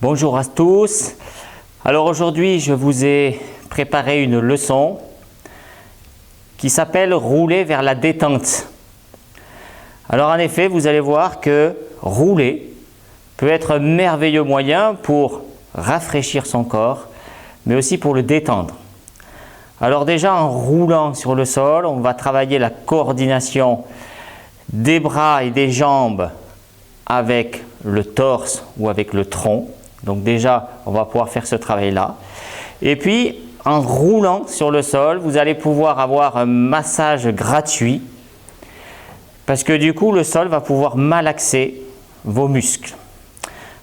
Bonjour à tous. Alors aujourd'hui, je vous ai préparé une leçon qui s'appelle rouler vers la détente. Alors en effet, vous allez voir que rouler peut être un merveilleux moyen pour rafraîchir son corps, mais aussi pour le détendre. Alors déjà, en roulant sur le sol, on va travailler la coordination des bras et des jambes avec le torse ou avec le tronc. Donc déjà, on va pouvoir faire ce travail-là. Et puis, en roulant sur le sol, vous allez pouvoir avoir un massage gratuit parce que du coup, le sol va pouvoir malaxer vos muscles.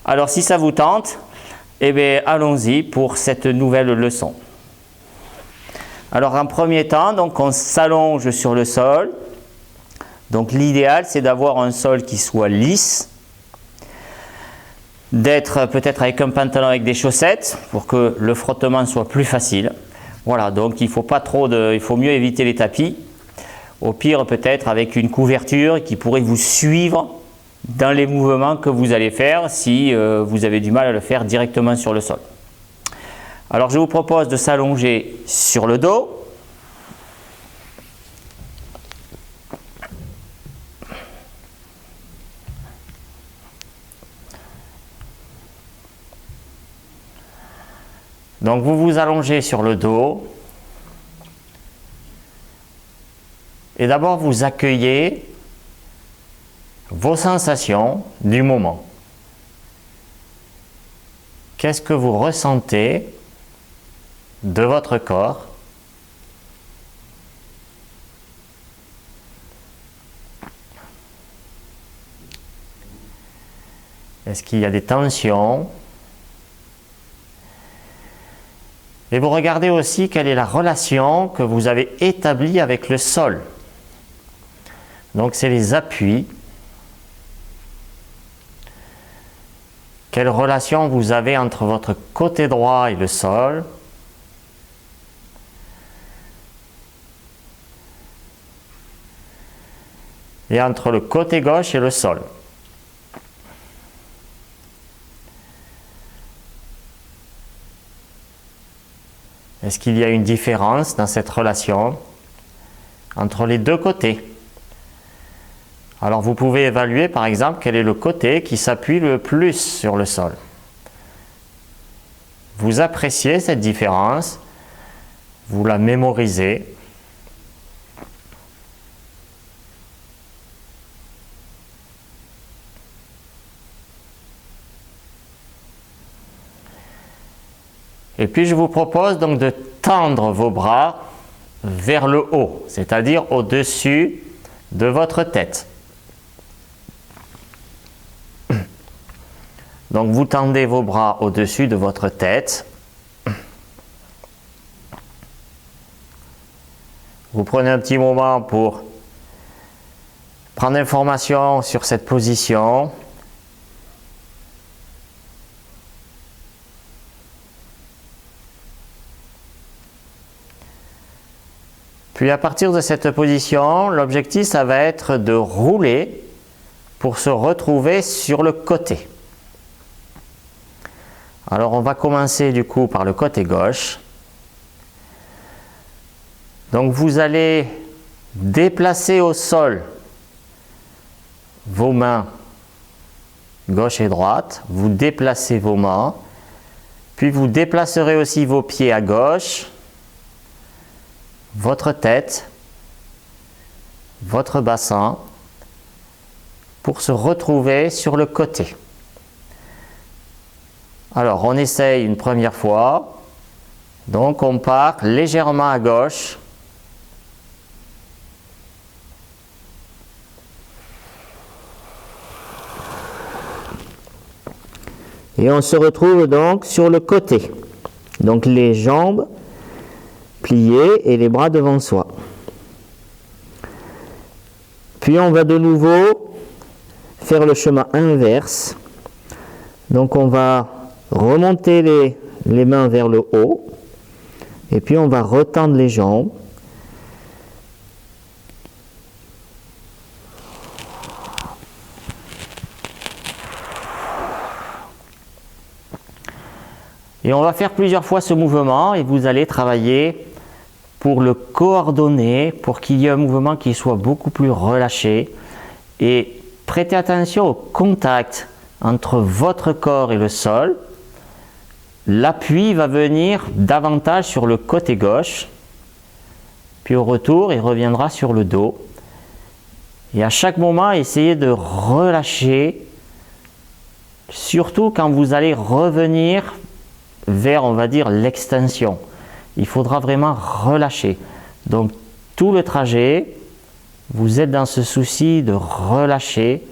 Alors, si ça vous tente, eh bien, allons-y pour cette nouvelle leçon. Alors, en premier temps, donc, on s'allonge sur le sol. Donc, l'idéal, c'est d'avoir un sol qui soit lisse, d'être peut-être avec un pantalon avec des chaussettes pour que le frottement soit plus facile. Voilà, donc il faut mieux éviter les tapis. Au pire, peut-être avec une couverture qui pourrait vous suivre dans les mouvements que vous allez faire si vous avez du mal à le faire directement sur le sol. Alors, je vous propose de s'allonger sur le dos. Donc vous vous allongez sur le dos et d'abord vous accueillez vos sensations du moment. Qu'est-ce que vous ressentez de votre corps? Est-ce qu'il y a des tensions? Et vous regardez aussi quelle est la relation que vous avez établie avec le sol. Donc c'est les appuis. Quelle relation vous avez entre votre côté droit et le sol? Et entre le côté gauche et le sol. Est-ce qu'il y a une différence dans cette relation entre les deux côtés? Alors vous pouvez évaluer par exemple quel est le côté qui s'appuie le plus sur le sol. Vous appréciez cette différence, vous la mémorisez. Et puis je vous propose donc de tendre vos bras vers le haut, c'est-à-dire au-dessus de votre tête. Donc vous tendez vos bras au-dessus de votre tête. Vous prenez un petit moment pour prendre information sur cette position. Puis à partir de cette position, l'objectif, ça va être de rouler pour se retrouver sur le côté. Alors on va commencer du coup par le côté gauche. Donc vous allez déplacer au sol vos mains gauche et droite. Vous déplacez vos mains. Puis vous déplacerez aussi vos pieds à gauche. Votre tête, votre bassin, pour se retrouver sur le côté. Alors, on essaye une première fois. Donc, on part légèrement à gauche. Et on se retrouve donc sur le côté. Donc, les jambes pliés et les bras devant soi. Puis on va de nouveau faire le chemin inverse. Donc on va remonter les mains vers le haut et puis on va retendre les jambes. Et on va faire plusieurs fois ce mouvement et vous allez travailler pour le coordonner, pour qu'il y ait un mouvement qui soit beaucoup plus relâché. Et prêtez attention au contact entre votre corps et le sol. L'appui va venir davantage sur le côté gauche, puis au retour, il reviendra sur le dos. Et à chaque moment, essayez de relâcher, surtout quand vous allez revenir vers, on va dire, l'extension. Il faudra vraiment relâcher. Donc, tout le trajet, vous êtes dans ce souci de relâcher,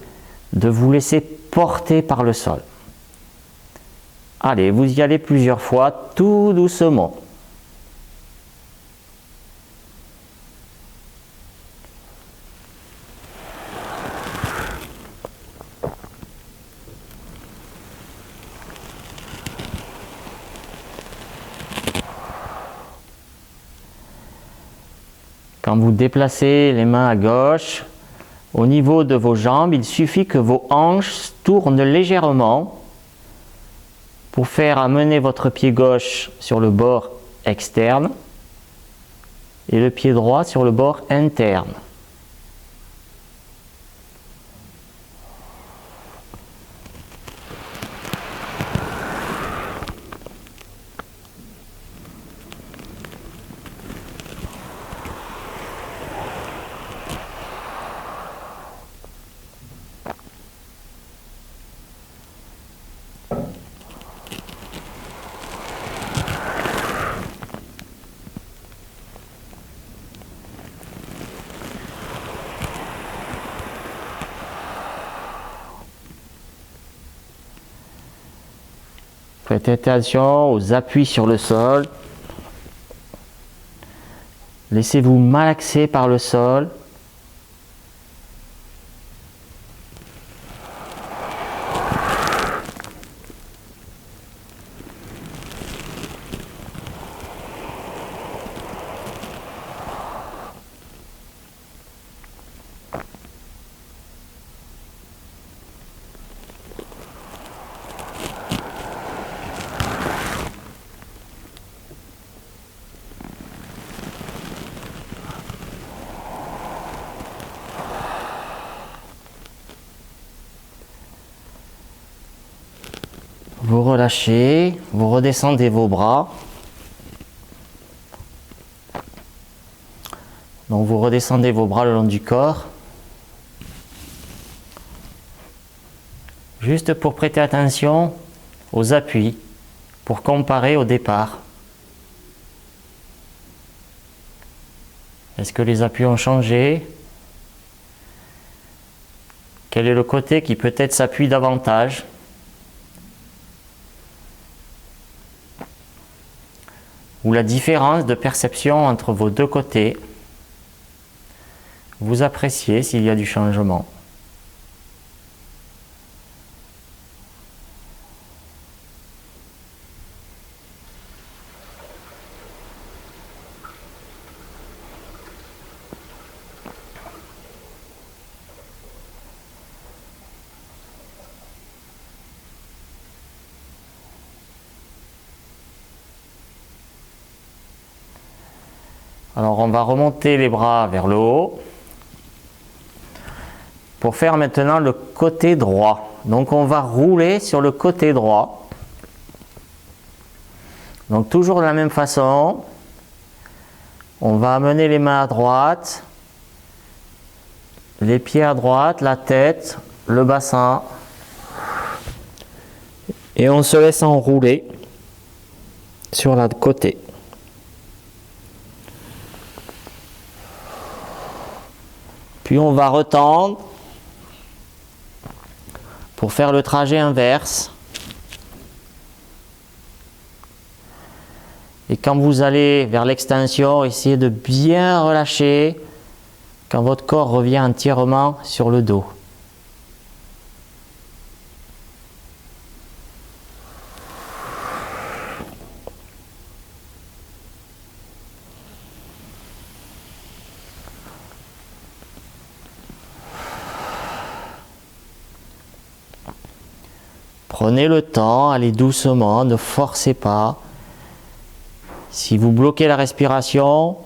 de vous laisser porter par le sol. Allez, vous y allez plusieurs fois, tout doucement. Quand vous déplacez les mains à gauche, au niveau de vos jambes, il suffit que vos hanches tournent légèrement pour faire amener votre pied gauche sur le bord externe et le pied droit sur le bord interne. Faites attention aux appuis sur le sol. Laissez-vous malaxer par le sol. Vous relâchez, vous redescendez vos bras. Donc vous redescendez vos bras le long du corps. Juste pour prêter attention aux appuis, pour comparer au départ. Est-ce que les appuis ont changé? Quel est le côté qui peut-être s'appuie davantage? Ou la différence de perception entre vos deux côtés. Vous appréciez s'il y a du changement. Alors on va remonter les bras vers le haut pour faire maintenant le côté droit. Donc on va rouler sur le côté droit. Donc toujours de la même façon, on va amener les mains à droite, les pieds à droite, la tête, le bassin, et on se laisse enrouler sur le côté. Puis on va retendre pour faire le trajet inverse. Et quand vous allez vers l'extension, essayez de bien relâcher quand votre corps revient entièrement sur le dos. Prenez le temps, allez doucement, ne forcez pas. Si vous bloquez la respiration,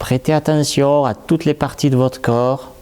prêtez attention à toutes les parties de votre corps.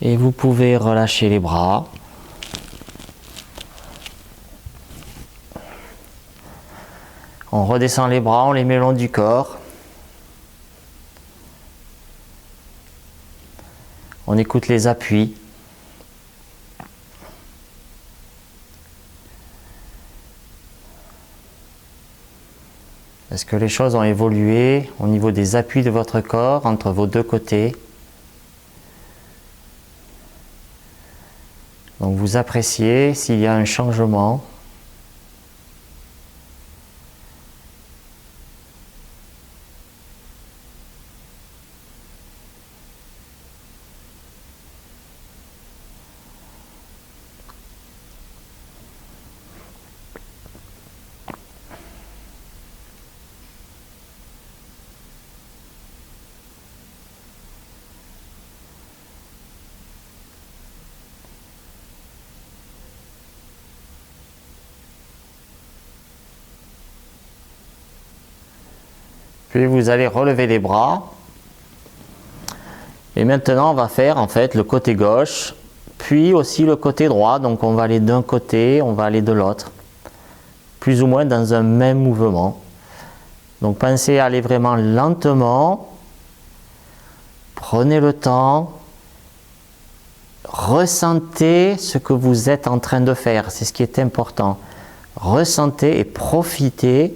Et vous pouvez relâcher les bras. On redescend les bras, on les met le long du corps. On écoute les appuis. Est-ce que les choses ont évolué au niveau des appuis de votre corps entre vos deux côtés? Donc vous appréciez s'il y a un changement. Puis vous allez relever les bras. Et maintenant, on va faire en fait le côté gauche, puis aussi le côté droit. Donc on va aller d'un côté, on va aller de l'autre. Plus ou moins dans un même mouvement. Donc pensez à aller vraiment lentement. Prenez le temps. Ressentez ce que vous êtes en train de faire. C'est ce qui est important. Ressentez et profitez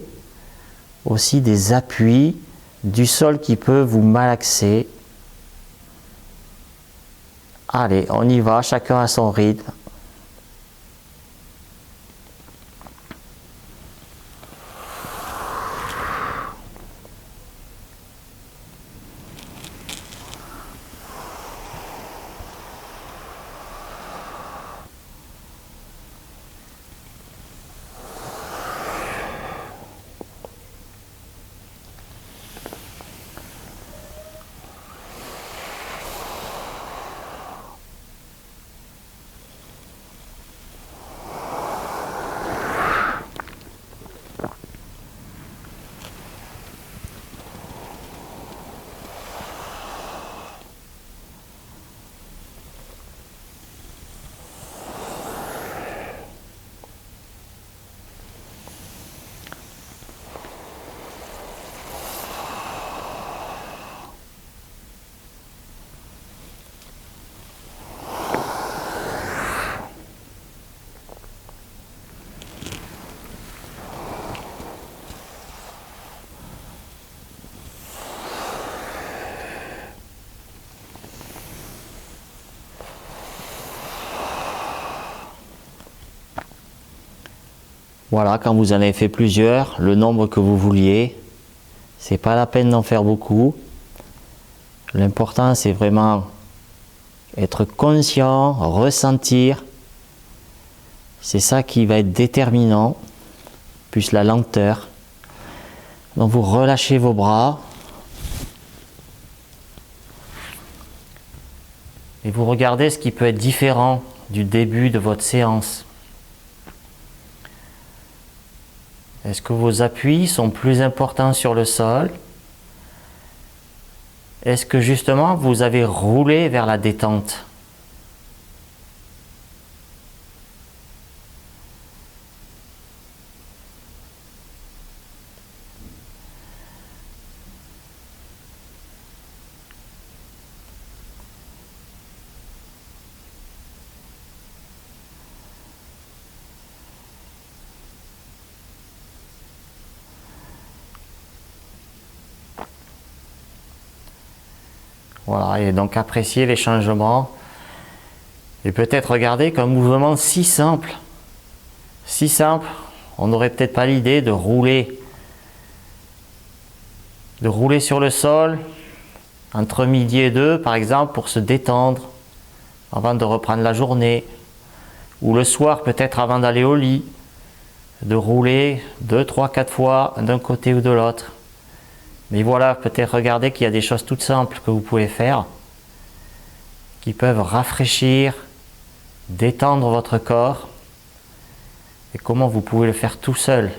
aussi des appuis du sol qui peut vous malaxer. Allez, on y va, chacun à son rythme. Voilà, quand vous en avez fait plusieurs, le nombre que vous vouliez, c'est pas la peine d'en faire beaucoup. L'important, c'est vraiment être conscient, ressentir. C'est ça qui va être déterminant, plus la lenteur. Donc vous relâchez vos bras et vous regardez ce qui peut être différent du début de votre séance. Est-ce que vos appuis sont plus importants sur le sol? Est-ce que justement vous avez roulé vers la détente? Voilà, et donc appréciez les changements. Et peut-être regarder qu'un mouvement si simple, on n'aurait peut-être pas l'idée de rouler sur le sol entre midi et 2 par exemple pour se détendre avant de reprendre la journée, ou le soir peut-être avant d'aller au lit, de rouler 2, 3, 4 fois d'un côté ou de l'autre. Mais voilà, peut-être regardez qu'il y a des choses toutes simples que vous pouvez faire qui peuvent rafraîchir, détendre votre corps, et comment vous pouvez le faire tout seul.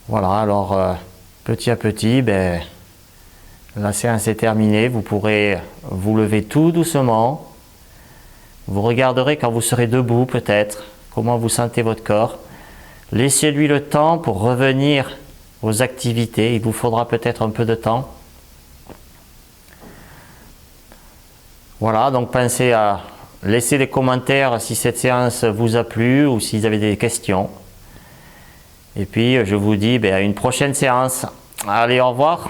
Voilà, alors petit à petit, la séance est terminée, vous pourrez vous lever tout doucement. Vous regarderez quand vous serez debout peut-être, comment vous sentez votre corps. Laissez-lui le temps pour revenir aux activités, il vous faudra peut-être un peu de temps. Voilà, donc pensez à laisser des commentaires si cette séance vous a plu ou si vous avez des questions. Et puis je vous dis à une prochaine séance. Allez, au revoir.